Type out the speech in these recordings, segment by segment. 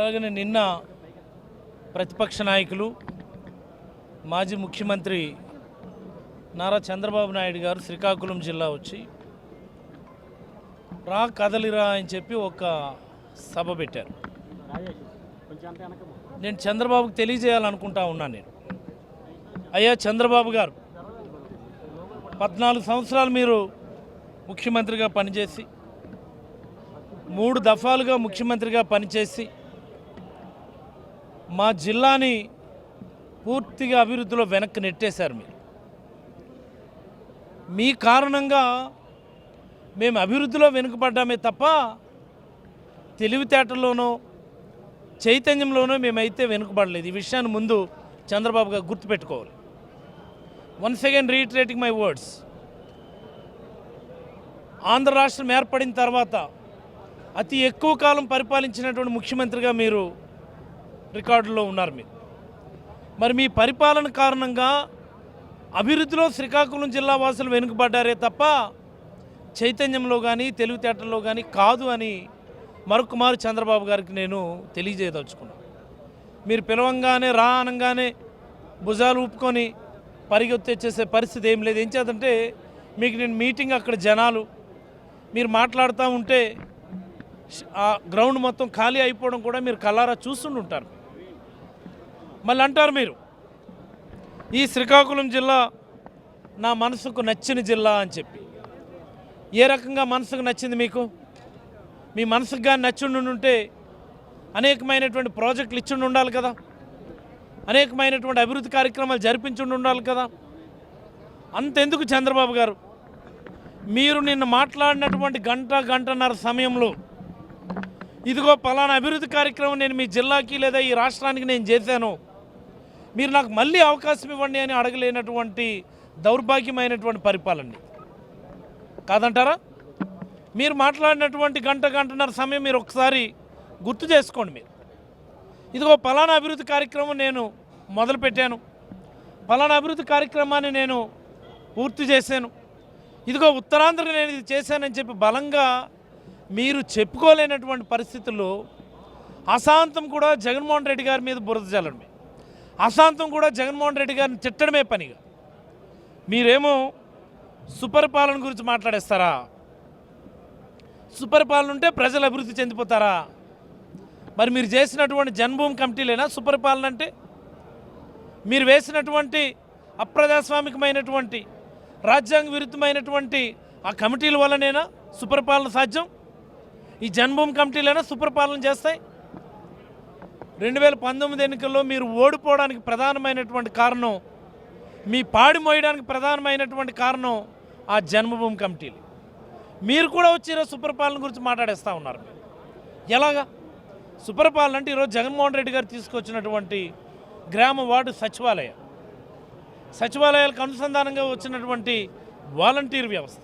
అలాగనే నిన్న ప్రతిపక్ష నాయకులు మాజీ ముఖ్యమంత్రి నారా చంద్రబాబు నాయుడు గారు శ్రీకాకుళం జిల్లా వచ్చి రా కదలిరా అని చెప్పి ఒక సభ పెట్టారు. నేను చంద్రబాబుకి తెలియజేయాలనుకుంటా ఉన్నాను. నేను అయ్యా చంద్రబాబు గారు 14 సంవత్సరాలు మీరు ముఖ్యమంత్రిగా పనిచేసి 3 దఫాలుగా ముఖ్యమంత్రిగా పనిచేసి మా జిల్లాని పూర్తిగా అభివృద్ధిలో వెనక్కి నెట్టేశారు. మీరు మీ కారణంగా మేము అభివృద్ధిలో వెనుకబడ్డామే తప్ప తెలివితేటల్లోనో చైతన్యంలోనో మేమైతే వెనుకబడలేదు. ఈ విషయాన్ని ముందు చంద్రబాబు గారు గుర్తుపెట్టుకోవాలి. Once again reiterating my words, Andhra రాష్ట్రం ఏర్పడిన తర్వాత అతి ఎక్కువ కాలం పరిపాలించినటువంటి ముఖ్యమంత్రిగా మీరు రికార్డులో ఉన్నారు. మరి మీ పరిపాలన కారణంగా అభివృద్ధిలో శ్రీకాకుళం జిల్లా వాసులు వెనుకబడ్డారే తప్ప చైతన్యంలో కానీ తెలివితేటల్లో కానీ కాదు అని మరొకమారు చంద్రబాబు గారికి నేను తెలియజేయదలుచుకున్నాను. మీరు పిలవంగానే రా అనగానే భుజాలు ఊపుకొని పరిగెత్తేసే పరిస్థితి ఏం లేదు. ఏం చేద్దంటే మీకు నేను మీటింగ్ అక్కడ జనాలు మీరు మాట్లాడుతూ ఉంటే ఆ గ్రౌండ్ మొత్తం ఖాళీ అయిపోవడం కూడా మీరు కళ్ళారా చూస్తుంటారు. మళ్ళీ అంటారు మీరు ఈ శ్రీకాకుళం జిల్లా నా మనసుకు నచ్చిన జిల్లా అని చెప్పి. ఏ రకంగా మనసుకు నచ్చింది మీకు? మీ మనసుకు కానీ నచ్చిండుంటే అనేకమైనటువంటి ప్రాజెక్టులు ఇచ్చిండి ఉండాలి కదా, అనేకమైనటువంటి అభివృద్ధి కార్యక్రమాలు జరిపించుండి ఉండాలి కదా. అంతెందుకు చంద్రబాబు గారు, మీరు నిన్న మాట్లాడినటువంటి గంటన్నర సమయంలో ఇదిగో పలానా అభివృద్ధి కార్యక్రమం నేను మీ జిల్లాకి లేదా ఈ రాష్ట్రానికి నేను చేశాను, మీరు నాకు మళ్ళీ అవకాశం ఇవ్వండి అని అడగలేనటువంటి దౌర్భాగ్యమైనటువంటి పరిపాలన కాదంటారా? మీరు మాట్లాడినటువంటి గంటన్నర సమయం మీరు ఒకసారి గుర్తు చేసుకోండి. మీరు ఇదిగో పలానా అభివృద్ధి కార్యక్రమం నేను మొదలుపెట్టాను, పలానా అభివృద్ధి కార్యక్రమాన్ని నేను పూర్తి చేశాను, ఇదిగో ఉత్తరాంధ్రకి నేను ఇది చేశానని చెప్పి బలంగా మీరు చెప్పుకోలేనటువంటి పరిస్థితుల్లో అశాంతం కూడా జగన్మోహన్ రెడ్డి గారి మీద బురద జల్లడమే, అశాంతం కూడా జగన్మోహన్ రెడ్డి గారిని తిట్టడమే పనిగా మీరేమో సుపరిపాలన గురించి మాట్లాడేస్తారా? సుపరిపాలన ఉంటే ప్రజలు అభివృద్ధి చెందిపోతారా? మరి మీరు చేసినటువంటి జన్మభూమి కమిటీలేనా సుపరిపాలన అంటే? మీరు వేసినటువంటి అప్రజాస్వామికమైనటువంటి రాజ్యాంగ విరుద్ధమైనటువంటి ఆ కమిటీల వల్లనేనా సుపరిపాలన సాధ్యం? ఈ జన్మభూమి కమిటీలైనా సుపరిపాలన చేస్తాయి? 2019 ఎన్నికల్లో మీరు ఓడిపోవడానికి ప్రధానమైనటువంటి కారణం, మీ పాడి మోయడానికి ప్రధానమైనటువంటి కారణం ఆ జన్మభూమి కమిటీలు. మీరు కూడా వచ్చి ఈరోజు సుపరిపాలన గురించి మాట్లాడేస్తూ ఉన్నారు. ఎలాగా సుపరిపాలన అంటే? ఈరోజు జగన్మోహన్ రెడ్డి గారు తీసుకొచ్చినటువంటి గ్రామ వార్డు సచివాలయాలకు అనుసంధానంగా వచ్చినటువంటి వాలంటీర్ వ్యవస్థ,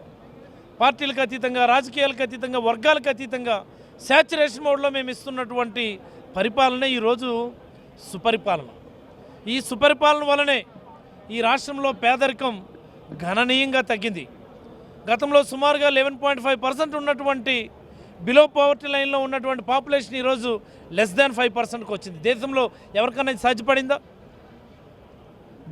పార్టీలకు అతీతంగా రాజకీయాలకు అతీతంగా వర్గాలకు అతీతంగా శాచ్యురేషన్ మోడ్లో మేము ఇస్తున్నటువంటి పరిపాలన ఈరోజు సుపరిపాలన. ఈ సుపరిపాలన వలనే ఈ రాష్ట్రంలో పేదరికం గణనీయంగా తగ్గింది. గతంలో సుమారుగా 11.5% ఉన్నటువంటి బిలో పవర్టీ లైన్లో ఉన్నటువంటి పాపులేషన్ ఈరోజు లెస్ దాన్ 5%కి వచ్చింది. దేశంలో ఎవరికైనా సాధ్యపడిందా?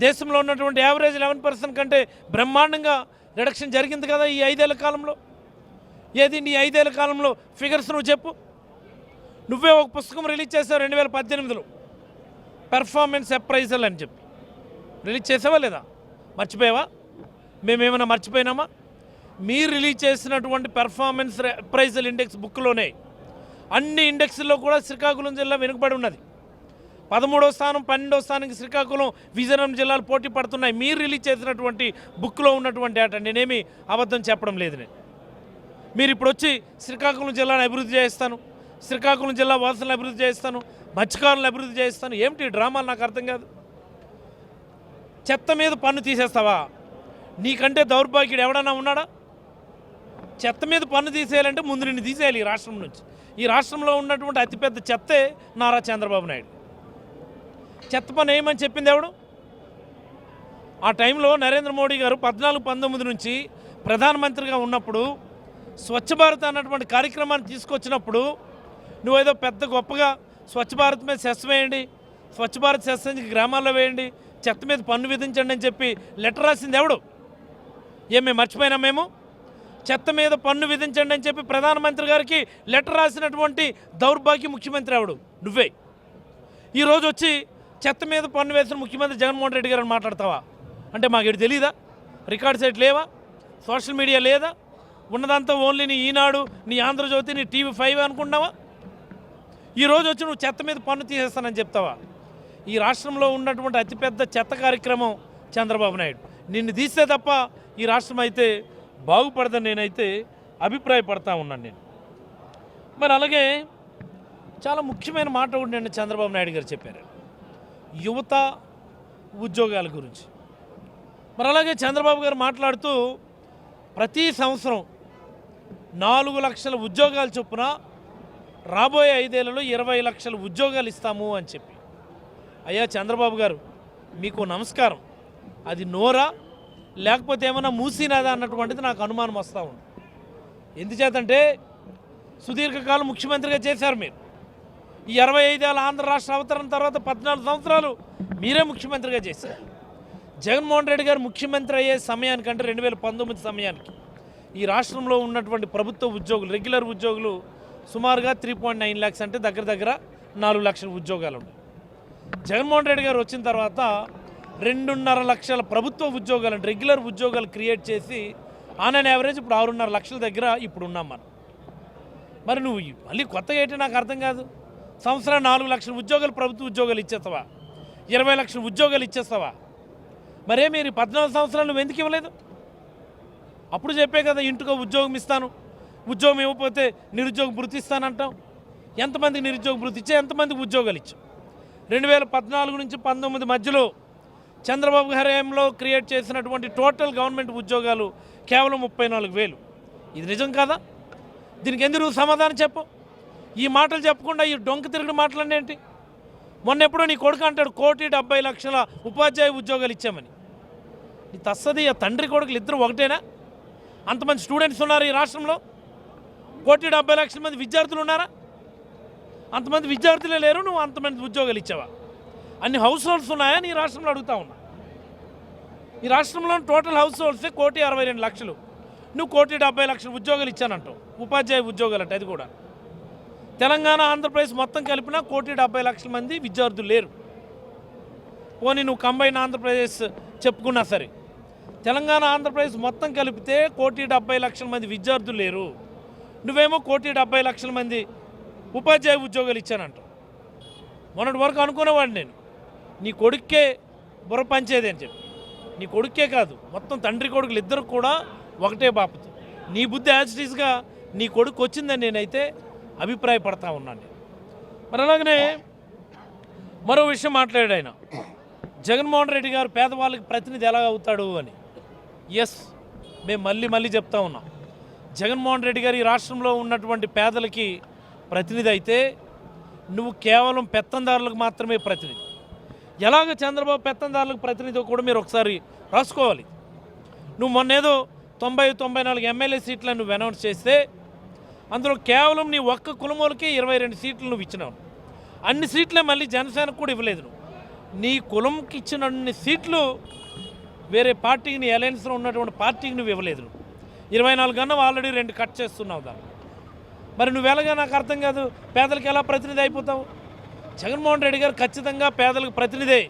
దేశంలో ఉన్నటువంటి యావరేజ్ 11% కంటే బ్రహ్మాండంగా రిడక్షన్ జరిగింది కదా ఈ 5 ఏళ్ల కాలంలో. ఏది నీ 5 ఏళ్ల కాలంలో ఫిగర్స్ నువ్వు చెప్పు. నువ్వే ఒక పుస్తకం రిలీజ్ చేసావు 2018లో, పెర్ఫార్మెన్స్ అప్రైజల్ అని చెప్పి రిలీజ్ చేసావా లేదా? మర్చిపోయావా? మేమేమైనా మర్చిపోయినామా? మీరు రిలీజ్ చేసినటువంటి పెర్ఫార్మెన్స్ అప్రైజల్ ఇండెక్స్ బుక్లోనే అన్ని ఇండెక్స్లో కూడా శ్రీకాకుళం జిల్లా వెనుకబడి ఉన్నది. 13వ స్థానం 12వ స్థానానికి శ్రీకాకుళం విజయనగరం జిల్లాలు పోటీ పడుతున్నాయి. మీరు రిలీజ్ చేసినటువంటి బుక్లో ఉన్నటువంటి డేటా. నేనేమి అబద్ధం చెప్పడం లేదు. మీరు ఇప్పుడు వచ్చి శ్రీకాకుళం జిల్లాను అభివృద్ధి చేస్తాను, శ్రీకాకుళం జిల్లా వాసులను అభివృద్ధి చేస్తాను, మత్స్యకారులను అభివృద్ధి చేస్తాను, ఏమిటి డ్రామాలు? నాకు అర్థం కాదు. చెత్త మీద పన్ను తీసేస్తావా? నీకంటే దౌర్భాగ్యుడు ఎవడన్నా ఉన్నాడా? చెత్త మీద పన్ను తీసేయాలంటే ముందు నిన్ను తీసేయాలి ఈ రాష్ట్రం నుంచి. ఈ రాష్ట్రంలో ఉన్నటువంటి అతిపెద్ద చెత్తే నారా చంద్రబాబు నాయుడు. చెత్త పని ఏమని చెప్పింది ఎవడు? ఆ టైంలో నరేంద్ర మోడీ గారు 14-19 నుంచి ప్రధానమంత్రిగా ఉన్నప్పుడు స్వచ్ఛ భారత్ అన్నటువంటి కార్యక్రమాన్ని తీసుకొచ్చినప్పుడు నువ్వేదో పెద్ద గొప్పగా స్వచ్ఛ భారత్ మీద సెస్ వేయండి, స్వచ్ఛ భారత్ సెస్ అని గ్రామాల్లో వేయండి, చెత్త మీద పన్ను విధించండి అని చెప్పి లెటర్ రాసింది ఎవడు? మేము మర్చిపోయినా? మేము చెత్త మీద పన్ను విధించండి అని చెప్పి ప్రధానమంత్రి గారికి లెటర్ రాసినటువంటి దౌర్భాగ్య ముఖ్యమంత్రి ఎవడు? నువ్వే. ఈరోజు వచ్చి చెత్త మీద పన్ను వేసిన ముఖ్యమంత్రి జగన్మోహన్ రెడ్డి గారు అని మాట్లాడతావా? అంటే మాకు ఇది తెలీదా? రికార్డ్ సైట్ లేవా? సోషల్ మీడియా లేదా? ఉన్నదంతా ఓన్లీ నీ ఈనాడు, నీ ఆంధ్రజ్యోతి, నీ TV5 అనుకుంటున్నావా? ఈరోజు వచ్చి నువ్వు చెత్త మీద పన్ను తీసేస్తానని చెప్తావా? ఈ రాష్ట్రంలో ఉన్నటువంటి అతిపెద్ద చెత్త కార్యక్రమం చంద్రబాబు నాయుడు. నిన్ను తీస్తే తప్ప ఈ రాష్ట్రం అయితే బాగుపడదని నేనైతే అభిప్రాయపడతా ఉన్నాను నేను. మరి అలాగే చాలా ముఖ్యమైన మాట కూడా నేను చంద్రబాబు నాయుడు గారు చెప్పారు, యువత ఉద్యోగాల గురించి. మరి అలాగే చంద్రబాబు గారు మాట్లాడుతూ ప్రతి సంవత్సరం 4 లక్షల ఉద్యోగాలు చొప్పున రాబోయే 5 ఏళ్లలో 20 లక్షల ఉద్యోగాలు ఇస్తాము అని చెప్పి. అయ్యా చంద్రబాబు గారు, మీకు నమస్కారం. అది నోరా లేకపోతే ఏమైనా మూసినదా అన్నటువంటిది నాకు అనుమానం వస్తూ ఉంది. ఎందుచేతంటే సుదీర్ఘకాలం ముఖ్యమంత్రిగా చేశారు మీరు. ఈ 25 ఏళ్ళ ఆంధ్ర రాష్ట్ర అవతరణ తర్వాత 14 సంవత్సరాలు మీరే ముఖ్యమంత్రిగా చేశారు. జగన్మోహన్ రెడ్డి గారు ముఖ్యమంత్రి అయ్యే సమయానికంటే 2019 సమయానికి ఈ రాష్ట్రంలో ఉన్నటువంటి ప్రభుత్వ ఉద్యోగులు, రెగ్యులర్ ఉద్యోగులు సుమారుగా 3.9 lakhs, అంటే దగ్గర దగ్గర 4 లక్షల ఉద్యోగాలు ఉన్నాయి. జగన్మోహన్ రెడ్డి గారు వచ్చిన తర్వాత 2.5 లక్షల ప్రభుత్వ ఉద్యోగాలు, రెగ్యులర్ ఉద్యోగాలు క్రియేట్ చేసి ఆన్ అండ్ యావరేజ్ ఇప్పుడు 6.5 లక్షల దగ్గర ఇప్పుడు ఉన్నాం మనం. మరి నువ్వు మళ్ళీ కొత్తగా ఏంటి నాకు అర్థం కాదు. సంవత్సరం 4 లక్షల ఉద్యోగాలు ప్రభుత్వ ఉద్యోగాలు ఇచ్చేస్తావా? 20 లక్షల ఉద్యోగాలు ఇచ్చేస్తావా? మరే మీరు 14 సంవత్సరాలు నువ్వు ఎందుకు ఇవ్వలేదు? అప్పుడు చెప్పే కదా ఇంటికో ఉద్యోగం ఇస్తాను, ఉద్యోగం ఇవ్వకపోతే నిరుద్యోగ భృతి ఇస్తానంటాం. ఎంతమందికి నిరుద్యోగ భృతి ఇచ్చా, ఎంతమందికి ఉద్యోగాలు ఇచ్చాం? 2014 నుంచి 19 మధ్యలో చంద్రబాబు హయాంలో క్రియేట్ చేసినటువంటి టోటల్ గవర్నమెంట్ ఉద్యోగాలు కేవలం 34,000. ఇది నిజం కాదా? దీనికి ఎందుకు సమాధానం చెప్పు? ఈ మాటలు చెప్పకుండా ఈ డొంక తిరిగిన మాటలన్నీ ఏంటి? మొన్న ఎప్పుడో నీ కొడుకు అంటాడు 1,70,00,000 ఉపాధ్యాయ ఉద్యోగాలు ఇచ్చామని. నీ తస్సది ఆ తండ్రి కొడుకులు ఇద్దరు ఒకటేనా? అంతమంది స్టూడెంట్స్ ఉన్నారు ఈ రాష్ట్రంలో. 1,70,00,000 మంది విద్యార్థులు ఉన్నారా? అంతమంది విద్యార్థులే లేరు, నువ్వు అంతమంది ఉద్యోగాలు ఇచ్చావా? అన్ని హౌస్ హోల్డ్స్ ఉన్నాయా నీ రాష్ట్రంలో అడుగుతా ఉన్నా. ఈ రాష్ట్రంలో టోటల్ హౌస్ హోల్డ్సే 1,62,00,000. నువ్వు 1,70,00,000 ఉద్యోగాలు ఇచ్చానంటావు, ఉపాధ్యాయ ఉద్యోగాలు అంటే. అది కూడా తెలంగాణ ఆంధ్రప్రదేశ్ మొత్తం కలిపినా 1,70,00,000 మంది విద్యార్థులు లేరు. పోనీ నువ్వు కంబైన్ ఆంధ్రప్రదేశ్ చెప్పుకున్నా సరే, తెలంగాణ ఆంధ్రప్రదేశ్ మొత్తం కలిపితే 1,70,00,000 మంది విద్యార్థులు లేరు. నువ్వేమో 1,70,00,000 మంది ఉపాధ్యాయ ఉద్యోగాలు ఇచ్చానంటావు. మొన్నటి వరకు అనుకునేవాడిని నేను, నీ కొడుక్కే బుర్ర పంచేది అని చెప్పి. నీ కొడుక్కే కాదు, మొత్తం తండ్రి కొడుకులు ఇద్దరు కూడా ఒకటే బాపతు. నీ బుద్ధి యాజ్ ఇట్ ఈస్గా నీ కొడుకు వచ్చిందని నేనైతే అభిప్రాయపడతా ఉన్నాను. మరి అలాగనే మరో విషయం మాట్లాడాడు ఆయన, జగన్మోహన్ రెడ్డి గారు పేదవాళ్ళకి ప్రతినిధి ఎలా అవుతాడు అని. ఎస్, మేము మళ్ళీ చెప్తా ఉన్నాం, జగన్మోహన్ రెడ్డి గారు ఈ రాష్ట్రంలో ఉన్నటువంటి పేదలకి ప్రతినిధి అయితే నువ్వు కేవలం పెత్తందారులకు మాత్రమే ప్రతినిధి. ఎలాగ చంద్రబాబు పెత్తందారులకు ప్రతినిధి కూడా మీరు ఒకసారి రాసుకోవాలి. నువ్వు మొన్నేదో 90-94 ఎమ్మెల్యే సీట్లను నువ్వు అనౌన్స్ చేస్తే అందులో కేవలం నీ ఒక్క కులమోలకి 22 సీట్లు నువ్వు ఇచ్చినావు. అన్ని సీట్లే మళ్ళీ జనసేనకు కూడా ఇవ్వలేదు. నువ్వు నీ కులంకి ఇచ్చిన అన్ని సీట్లు వేరే పార్టీకి, నీ అలయన్స్లో ఉన్నటువంటి పార్టీకి నువ్వు ఇవ్వలేదు. నువ్వు 24 కన్నా ఆల్రెడీ 2 కట్ చేస్తున్నావు దాన్ని. మరి నువ్వు ఎలాగా నాకు అర్థం కాదు, పేదలకు ఎలా ప్రతినిధి అయిపోతావు? జగన్మోహన్ రెడ్డి గారు ఖచ్చితంగా పేదలకు ప్రతినిధే.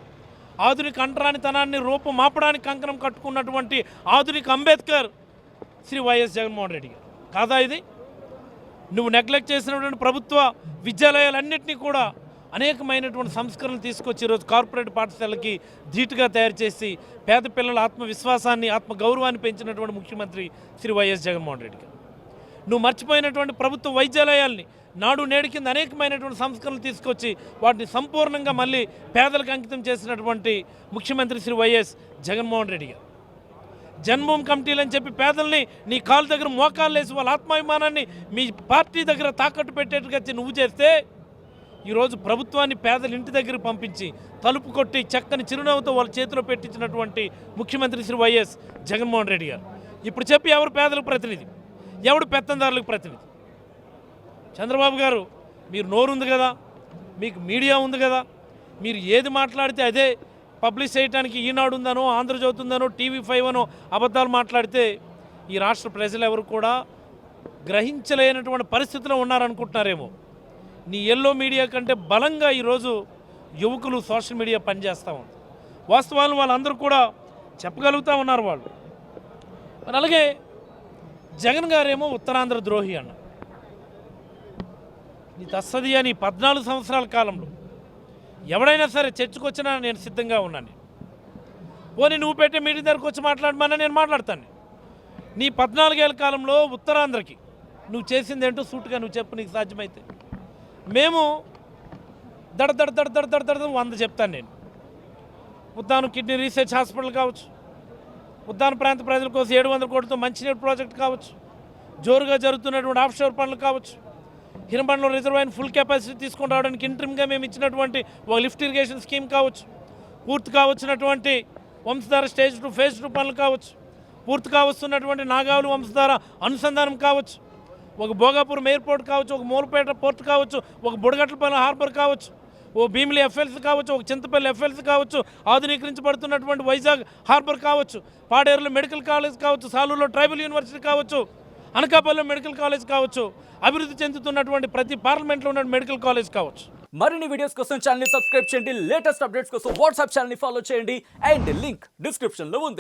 ఆధునిక అంటరానితనాన్ని రూపుమాపడానికి కంకణం కట్టుకున్నటువంటి ఆధునిక అంబేద్కర్ శ్రీ వైఎస్ జగన్మోహన్ రెడ్డి గారు కాదా ఇది? నువ్వు నెగ్లెక్ట్ చేసినటువంటి ప్రభుత్వ విద్యాలయాలన్నింటినీ కూడా అనేకమైనటువంటి సంస్కరణలు తీసుకొచ్చి ఈరోజు కార్పొరేట్ పాఠశాలకి ధీటుగా తయారు చేసి పేద పిల్లల ఆత్మవిశ్వాసాన్ని, ఆత్మగౌరవాన్ని పెంచినటువంటి ముఖ్యమంత్రి శ్రీ వైఎస్ జగన్మోహన్ రెడ్డి గారు. నువ్వు మర్చిపోయినటువంటి ప్రభుత్వ వైద్యాలయాల్ని నాడు నేడు కింద అనేకమైనటువంటి సంస్కరణలు తీసుకొచ్చి వాటిని సంపూర్ణంగా మళ్ళీ పేదలకు అంకితం చేసినటువంటి ముఖ్యమంత్రి శ్రీ వైఎస్ జగన్మోహన్ రెడ్డి గారు. జన్మభూమి కమిటీలు అని చెప్పి పేదల్ని నీ కాళ్ళ దగ్గర మోకాళ్ళు వేసి వాళ్ళ ఆత్మాభిమానాన్ని మీ పార్టీ దగ్గర తాకట్టు పెట్టేట్టుగా నువ్వు చేస్తే ఈరోజు ప్రభుత్వాన్ని పేదల ఇంటి దగ్గరికి పంపించి తలుపు కొట్టి చక్కని చిరునవ్వుతో వాళ్ళ చేతిలో పెట్టించినటువంటి ముఖ్యమంత్రి శ్రీ వైఎస్ జగన్మోహన్ రెడ్డి గారు. ఇప్పుడు చెప్పి ఎవరు పేదలకు ప్రతినిధి, ఎవడు పెత్తందారులకు ప్రతినిధి? చంద్రబాబు గారు, మీరు నోరుంది కదా, మీకు మీడియా ఉంది కదా, మీరు ఏది మాట్లాడితే అదే పబ్లిష్ చేయడానికి ఈనాడు ఉందనో ఆంధ్రజ్యోతి ఉందనో TV5 అనో అబద్ధాలు మాట్లాడితే ఈ రాష్ట్ర ప్రజలు ఎవరు కూడా గ్రహించలేనటువంటి పరిస్థితిలో ఉన్నారనుకుంటున్నారేమో. నీ ఎల్లో మీడియా కంటే బలంగా ఈరోజు యువకులు సోషల్ మీడియా పనిచేస్తూ ఉంది. వాస్తవాలు వాళ్ళందరూ కూడా చెప్పగలుగుతూ ఉన్నారు వాళ్ళు. మరి అలాగే జగన్ గారేమో ఉత్తరాంధ్ర ద్రోహి అన్న. నీ తస్సది అని 14 సంవత్సరాల కాలంలో ఎవడైనా సరే చర్చకు వచ్చినా నేను సిద్ధంగా ఉన్నాను. పోనీ నువ్వు పెట్టే మీటింగ్ దగ్గరకు వచ్చి మాట్లాడమన్నా నేను మాట్లాడతాను. నీ 14 ఏళ్ళ కాలంలో ఉత్తరాంధ్రకి నువ్వు చేసింది ఏంటో సూటుగా నువ్వు చెప్పు, నీకు సాధ్యమైతే. మేము దడ 100 చెప్తాను నేను. ఉద్దానం కిడ్నీ రీసెర్చ్ హాస్పిటల్ కావచ్చు, ఉద్దాన ప్రాంత ప్రజల కోసం 700 కోట్లతో మంచినీటి ప్రాజెక్ట్ కావచ్చు, జోరుగా జరుగుతున్నటువంటి ఆఫ్షోర్ పనులు కావచ్చు, హిరంబండ్లో రిజర్వాయర్ ఫుల్ కెపాసిటీ తీసుకొని రావడానికి ఇంట్రిమ్గా మేము ఇచ్చినటువంటి ఒక లిఫ్ట్ ఇరిగేషన్ స్కీమ్ కావచ్చు, పూర్తిగా వచ్చినటువంటి వంశధార స్టేజ్ 2 ఫేజ్ 2 పనులు కావచ్చు, పూర్తిగా వస్తున్నటువంటి నాగావళి వంశధార అనుసంధానం కావచ్చు, ఒక భోగాపురం ఎయిర్పోర్ట్ కావచ్చు, ఒక మూలపేట పోర్ట్ కావచ్చు, ఒక బుడగట్లపల్లి హార్బర్ కావచ్చు, ఓ భీమిలి ఎఫ్ఎల్సీ కావచ్చు, ఒక చింతపల్లి ఎఫ్ఎల్సీ కావచ్చు, ఆధునీకరించబడుతున్నటువంటి వైజాగ్ హార్బర్ కావచ్చు, పాడేరులో మెడికల్ కాలేజ్ కావచ్చు, సాలూరులో ట్రైబల్ యూనివర్సిటీ కావచ్చు, అనకాపల్లిలో మెడికల్ కాలేజ్ కావచ్చు, అభివృద్ధి చెందుతున్నటువంటి ప్రతి పార్లమెంట్లో ఉన్న మెడికల్ కాలేజ్ కావచ్చు. మరిన్ని వీడియోస్ కోసం ఛానల్ ని సబ్స్క్రైబ్ చేయండి. లేటెస్ట్ అప్డేట్స్ కోసం వాట్సాప్ ఛానల్ ని ఫాలో చేయండి. అండ్ లింక్ డిస్క్రిప్షన్ లో ఉంది.